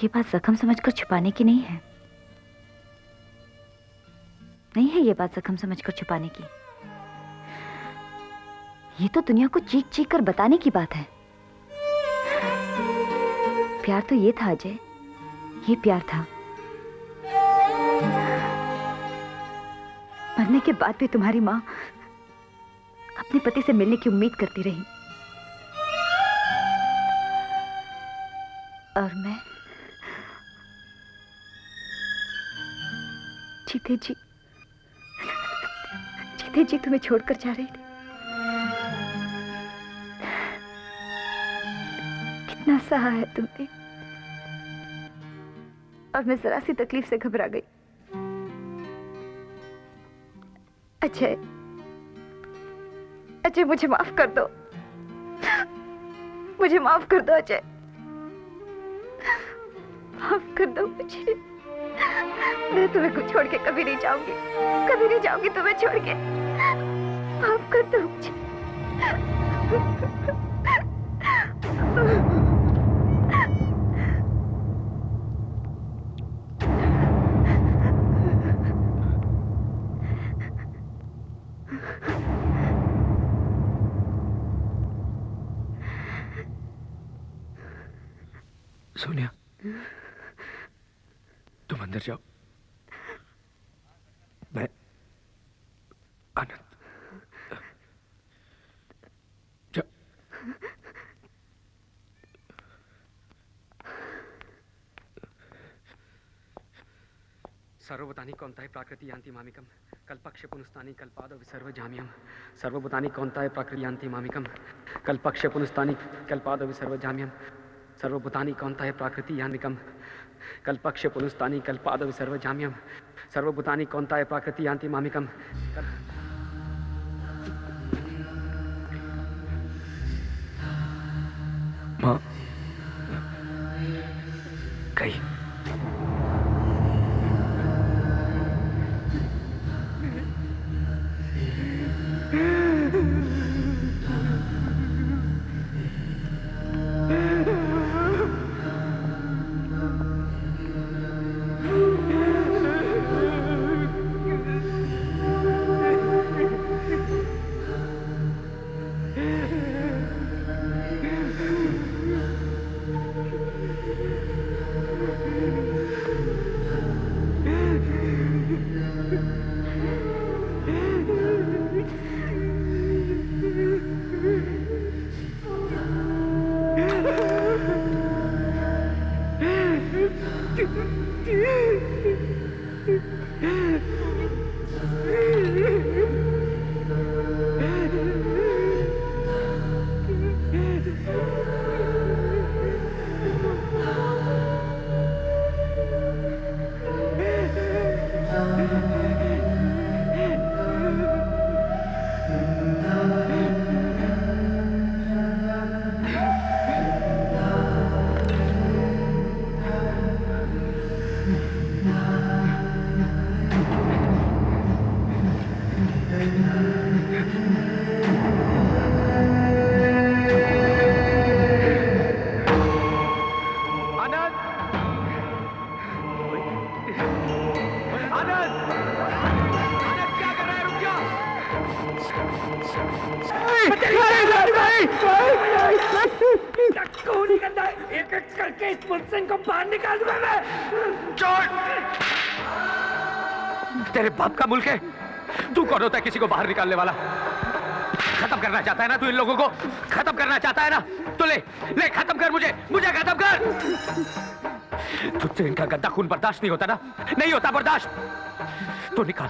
ये बात जख्म समझकर छुपाने की नहीं है। नहीं है ये बात जख्म समझकर छुपाने की। ये तो दुनिया को चीख चीख कर बताने की बात है। प्यार तो ये था अजय, ये प्यार था। मरने के बाद भी तुम्हारी माँ अपने पति से मिलने की उम्मीद करती रही, और मैं जीते जी तुम्हें छोड़कर जा रही थी। कितना सहा है तुमने, और मैं जरा सी तकलीफ से घबरा गई। अजय, मुझे माफ कर दो, मुझे माफ कर दो अजय, माफ कर दो मुझे। मैं तुम्हें छोड़ के कभी नहीं जाऊंगी तुम्हें छोड़ के। माफ कर दो मुझे। सोनिया, तुम अंदर जाओ, मैं आनंद जाओ। सर्वभूतानि कौन्ताय प्राकृति यान्ति मामिकम् कल्पक्ष पुनस्तानि कल्पादो विसर्व जाम्यम्। सर्वभूतानि कौन्ताय प्राकृति यान्ति मामिकम् कल्पक्ष पुनस्तानि कल्पादो विसर्व जाम्यम्। सर्वभूतानि कौन्ताय प्राकृति यान्तिकम् कल्पक्ष पुनस्तानि कल्पादो विसर्व जाम्यम्। सर्वभूतानि कौन्ताय प्राकृति यान्ति मामिकम्। माँ कहीं तेरे बाप का मुल्क है, तू कौन होता है किसी को बाहर निकालने वाला? खत्म करना चाहता है ना तू इन लोगों को? खत्म करना चाहता है ना? तो ले खत्म कर, मुझे खत्म कर। तुझसे इनका गंदा खून बर्दाश्त नहीं होता ना? नहीं होता बर्दाश्त तो निकाल,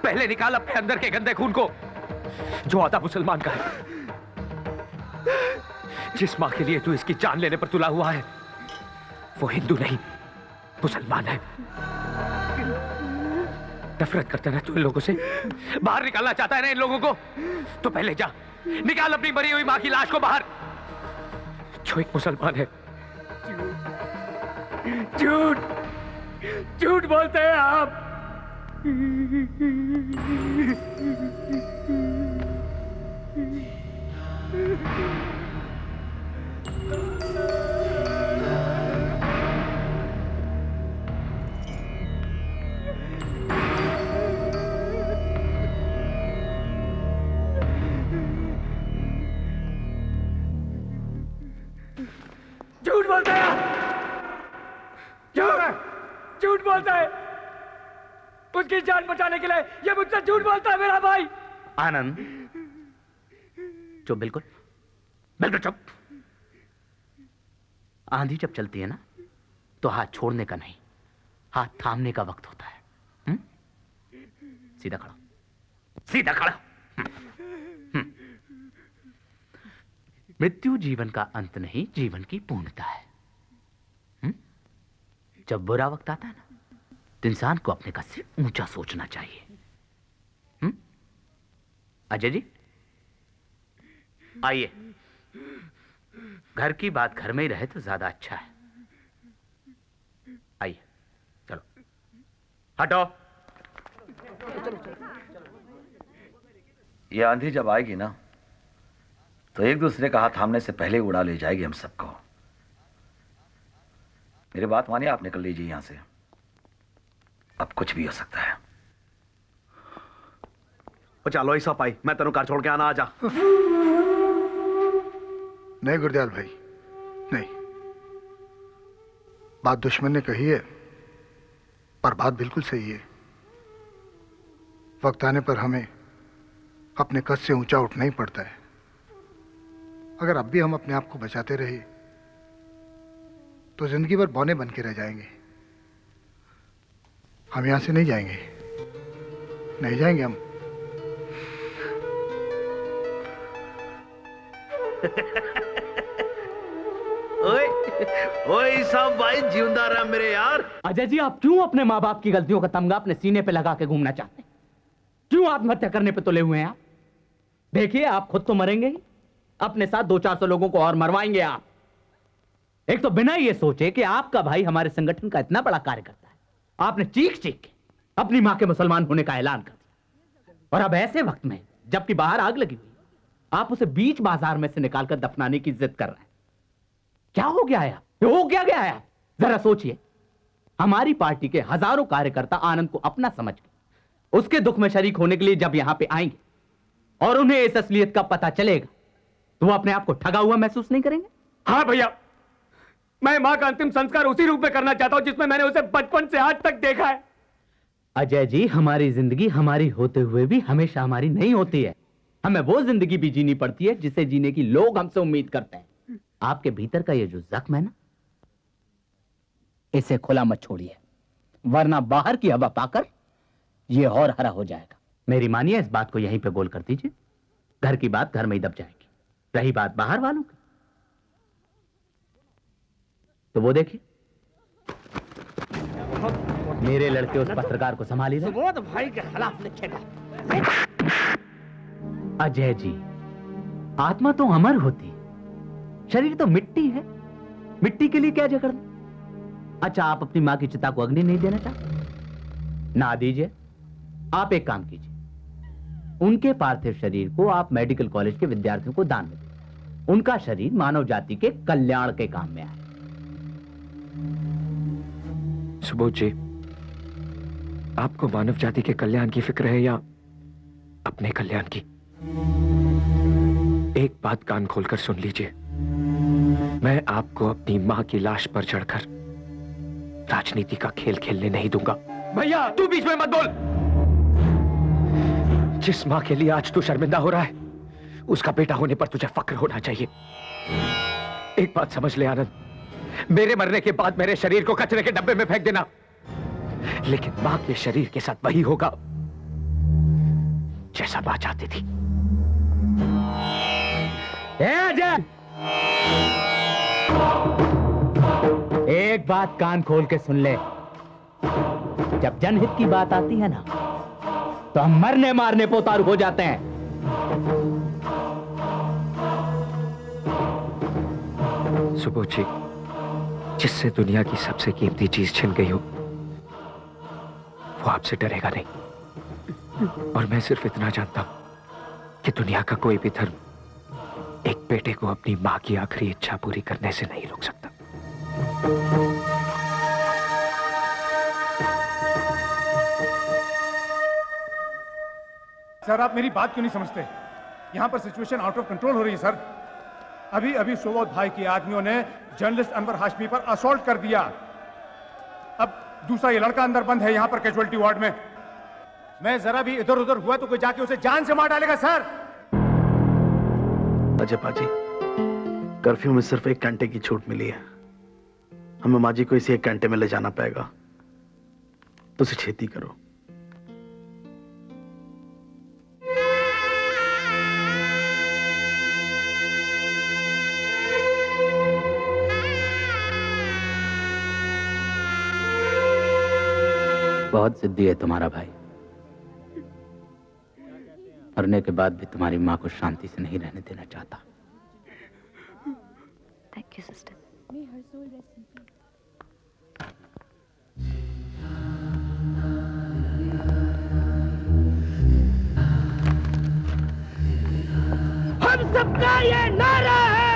पहले निकाल अपने अंदर के गंदे खून को जो आधा मुसलमान का है। जिस मां के लिए तू इसकी जान लेने पर तुला हुआ है वो हिंदू नहीं मुसलमान है। नफरत करता है तू इन लोगों से, बाहर निकालना चाहता है ना इन लोगों को? तो पहले जा निकाल अपनी मरी हुई मां की लाश को बाहर, जो एक मुसलमान है। झूठ बोलते हैं आप। बचाने के लिए ये मुझसे झूठ बोलता है मेरा भाई। आनंद चुप, बिल्कुल बिल्कुल चुप। आंधी जब चलती है ना तो हाथ छोड़ने का नहीं, हाथ थामने का वक्त होता है। सीधा खड़ा, सीधा खड़ा। मृत्यु जीवन का अंत नहीं, जीवन की पूर्णता है। जब बुरा वक्त आता है ना तो इंसान को अपने कद से ऊंचा सोचना चाहिए। अजय जी आइए, घर की बात घर में ही रहे तो ज्यादा अच्छा है। आइए, चलो हटो। ये आंधी जब आएगी ना तो एक दूसरे का हाथ थामने से पहले उड़ा ले जाएगी हम सबको। मेरी बात मानिए, आप निकल लीजिए यहां से। अब कुछ भी हो सकता है। चलो ऐसा पाई, मैं तेनों कार छोड़ के आना, आजा। नहीं गुरदयाल भाई, नहीं। बात दुश्मन ने कही है पर बात बिल्कुल सही है। वक्त आने पर हमें अपने कद से ऊंचा उठना ही पड़ता है। अगर अब भी हम अपने आप को बचाते रहे तो जिंदगी भर बौने बन के रह जाएंगे। हम यहां से नहीं जाएंगे, नहीं जाएंगे हम। ओए ओए सब भाई जिंदा रहा मेरे यार। अजय जी, आप क्यों अपने माँ बाप की गलतियों का तमगा अपने सीने पे लगा के घूमना चाहते हैं? क्यों आत्महत्या करने पे तुले हुए हैं आप? देखिए, आप खुद तो मरेंगे ही, अपने साथ 200-400 लोगों को और मरवाएंगे आप। एक तो बिना ये सोचे कि आपका भाई हमारे संगठन का इतना बड़ा कार्य करता है, आपने चीख चीख के अपनी मां के मुसलमान होने का ऐलान कर दिया। और अब ऐसे वक्त में जबकि बाहर आग लगी हुई, आप उसे बीच बाजार में से निकालकर दफनाने की जिद कर रहे हैं। क्या हो गया है? हो क्या गया है? जरा सोचिए। हमारी पार्टी के हजारों कार्यकर्ता आनंद को अपना समझ के उसके दुख में शरीक होने के लिए जब यहां पे आएंगे और उन्हें इस असलियत का पता चलेगा तो वो अपने आप को ठगा हुआ महसूस नहीं करेंगे? हाँ भैया, मैं मां का अंतिम संस्कार उसी रूप में करना चाहता हूं जिसमें मैंने उसे बचपन से आज तक देखा है। अजय जी, हमारी जिंदगी हमारी होते हुए भी हमेशा हमारी नहीं होती है। हमें वो जिंदगी भी जीनी पड़ती है जिसे जीने की लोग हमसे उम्मीद करते हैं। आपके भीतर का ये जो जख्म है ना, इसे खुला मत छोड़िए, वरना बाहर की हवा पाकर ये और हरा हो जाएगा। मेरी मानिए, इस बात को यहीं पे गोल कर दीजिए। घर की बात घर में ही दब जाएगी। रही बात बाहर वालों की, तो वो देखिए, मेरे लड़के उस पत्रकार को संभाली रहे। सुबोध भाई के खिलाफ लिखेगा। अजय जी, आत्मा तो अमर होती, शरीर तो मिट्टी है। मिट्टी के लिए क्या झगड़ना? अच्छा, आप अपनी मां की चिता को अग्नि नहीं देना चाहते? ना दीजिए। आप एक काम कीजिए, उनके पार्थिव शरीर को आप मेडिकल कॉलेज के विद्यार्थियों को दान में दें। उनका शरीर मानव जाति के कल्याण के काम में आए। सुबोध जी, आपको मानव जाति के कल्याण की फिक्र है या अपने कल्याण की? एक बात कान खोलकर सुन लीजिए, मैं आपको अपनी मां की लाश पर चढ़कर राजनीति का खेल खेलने नहीं दूंगा। भैया, तू बीच में मत बोल। जिस मां के लिए आज तू शर्मिंदा हो रहा है, उसका बेटा होने पर तुझे फक्र होना चाहिए। एक बात समझ ले आनंद, मेरे मरने के बाद मेरे शरीर को कचरे के डब्बे में फेंक देना, लेकिन मां के शरीर के साथ वही होगा जैसा मां चाहती थी। अजय, एक बात कान खोल के सुन ले, जब जनहित की बात आती है ना तो हम मरने मारने पे उतारू हो जाते हैं। सुबोध जी, जिससे दुनिया की सबसे कीमती चीज छिन गई हो, वो आपसे डरेगा नहीं। और मैं सिर्फ इतना जानता हूं कि दुनिया का कोई भी धर्म एक बेटे को अपनी मां की आखिरी इच्छा पूरी करने से नहीं रोक सकता। सर, आप मेरी बात क्यों नहीं समझते? यहां पर सिचुएशन आउट ऑफ कंट्रोल हो रही है सर। अभी अभी सुबोध भाई के आदमियों ने जर्नलिस्ट अनवर हाशमी पर असॉल्ट कर दिया। अब दूसरा ये लड़का अंदर बंद है यहां पर कैजुअलिटी वार्ड में। मैं जरा भी इधर उधर हुआ तो कोई जाके उसे जान से मार डालेगा सर। अजय पाजी, कर्फ्यू में सिर्फ 1 घंटे की छूट मिली है। हमें माजी को इसी 1 घंटे में ले जाना पड़ेगा, तो उसे छेती करो। बहुत जिद्दी है तुम्हारा भाई। मरने के बाद भी तुम्हारी माँ को शांति से नहीं रहने देना चाहता। Thank you sister. हम सबका ये नारा है,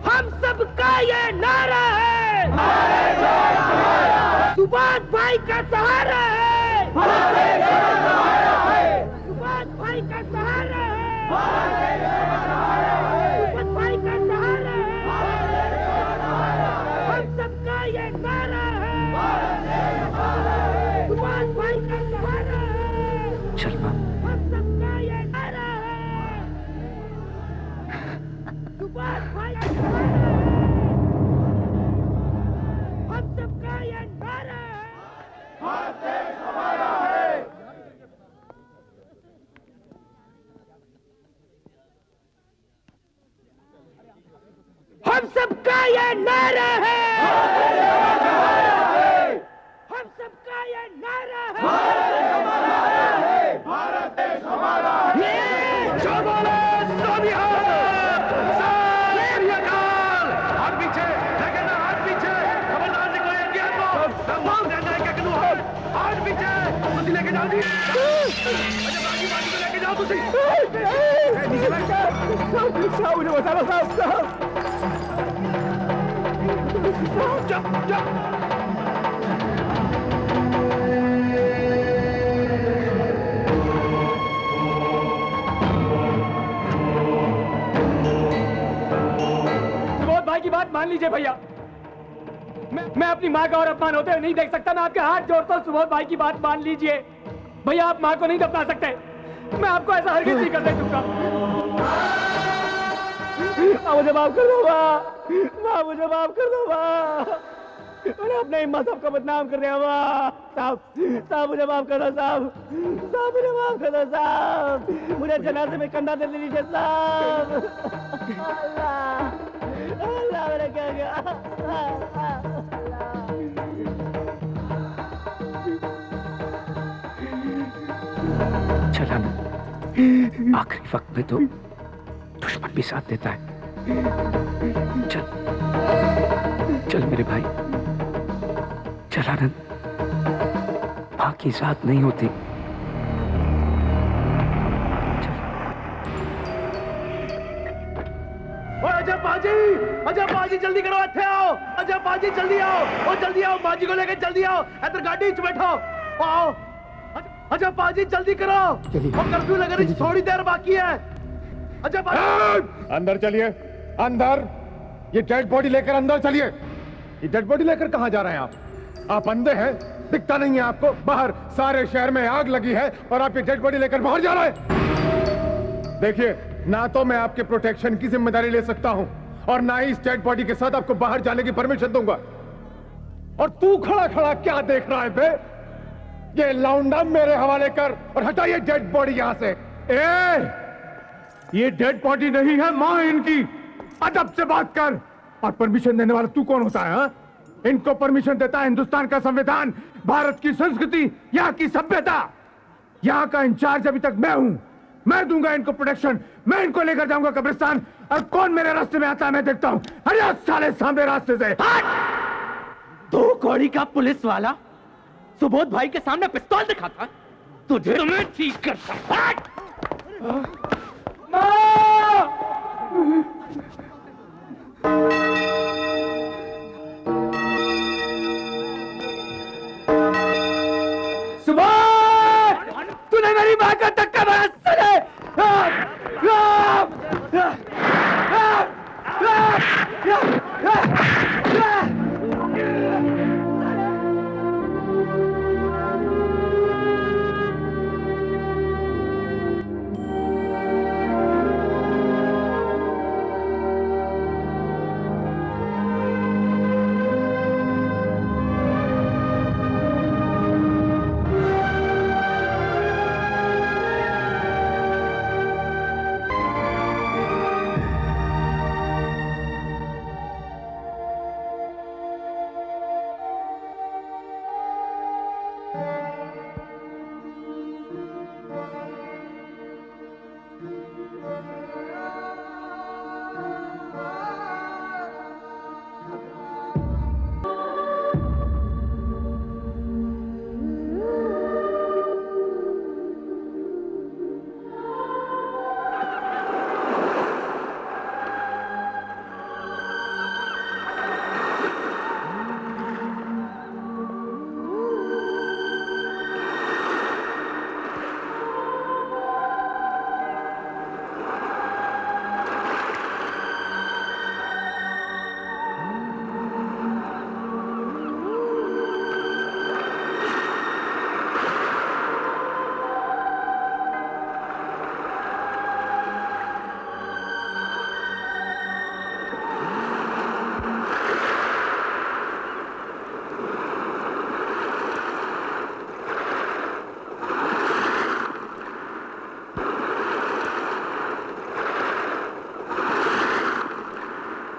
हम सबका ये नारा है, सुभाष भाई का सहारा है, सुभाष भाई का सहारा है, सुभाष भाई का सहारा है, हम सबका ये नारा है, सुभाष भाई का सहारा है, चल माँ, हम सबका ये नारा है, सुभाष भाई का सहारा है, हम सबका ये नारा है। हम सबका ये नारा है, हम सबका ये नारा है, भारत देश हमारा है, चलो सोनिहाल, सारियाकाल, हाथ पीछे, लेकिन हाथ पीछे, खबरदार से कोई इंडिया को, तमाम देना क्या करूँ हाथ पीछे, तुझे लेके जाओ जी, अच्छा बाकी को लेके जाओ तुझे, नीचे बैठ जाओ, मुझे बता लो साहब, सुबोध भाई की बात मान लीजिए भैया। मैं अपनी माँ का और अपमान होते हुए नहीं देख सकता। मैं आपके हाथ जोड़ता हूँ, सुबोध भाई की बात मान लीजिए भैया। आप माँ को नहीं दफना सकते, मैं आपको ऐसा हरगिज़ नहीं करने दूंगा। मुझे माफ कर दो माँ, मुझे माफ कर दो माँ। मैंने अपने इम्मा साहब का बदनाम कर दिया माँ। साहब मुझे माफ कर दो साहब, मुझे माफ कर दो साहब। मुझे जनाजे में कंधा दे लीजिए साहब। अल्लाह मैंने क्या किया। चला ना, आखिरी वक्त में तो दुश्मन भी साथ देता है। चल चल मेरे भाई, चल आनंद, मां की साथ नहीं होती। अजय पाजी जल्दी करो, इत्थे आओ। अजय पाजी जल्दी आओ, ओ जल्दी आओ, बाजी को लेके जल्दी आओ। इधर गाड़ी च बैठो, आओ। अजय पाजी जल्दी करो, और कर्फ्यू लगने थोड़ी देर बाकी है। अजय पाजी अंदर चलिए, अंदर। ये डेड बॉडी लेकर अंदर चलिए। ये डेड बॉडी लेकर कहां जा रहे हैं आप अंधे हैं? दिखता नहीं है आपको? बाहर सारे शहर में आग लगी है और आप ये डेड बॉडी लेकर बाहर जा रहे हैं। देखिए, ना तो मैं आपके प्रोटेक्शन की जिम्मेदारी ले सकता हूं और ना ही इस डेड बॉडी के साथ आपको बाहर जाने की परमिशन दूंगा। और तू खड़ा खड़ा क्या देख रहा है बे? ये लौंडा मेरे हवाले कर और हटा ये डेड बॉडी यहां से। ये डेड बॉडी नहीं है, मां है इनकी। अदब से बात कर। और परमिशन देने वाला तू कौन होता है? हा? इनको परमिशन देता है हिंदुस्तान का संविधान, भारत की संस्कृति, यहाँ की सभ्यता। यहाँ का इंचार्ज अभी तक मैं हूं। मैं दूंगा इनको प्रोटेक्शन, मैं इनको लेकर जाऊंगा कब्रिस्तान। और कौन मेरे रास्ते में आता है मैं देखता हूं। अरे साले सामने रास्ते से दो कौड़ी का पुलिस वाला सुबोध भाई के सामने पिस्तौल दिखाता, तुझे मैं ठीक करता। सुबोध, तूने मेरी मां का धक्का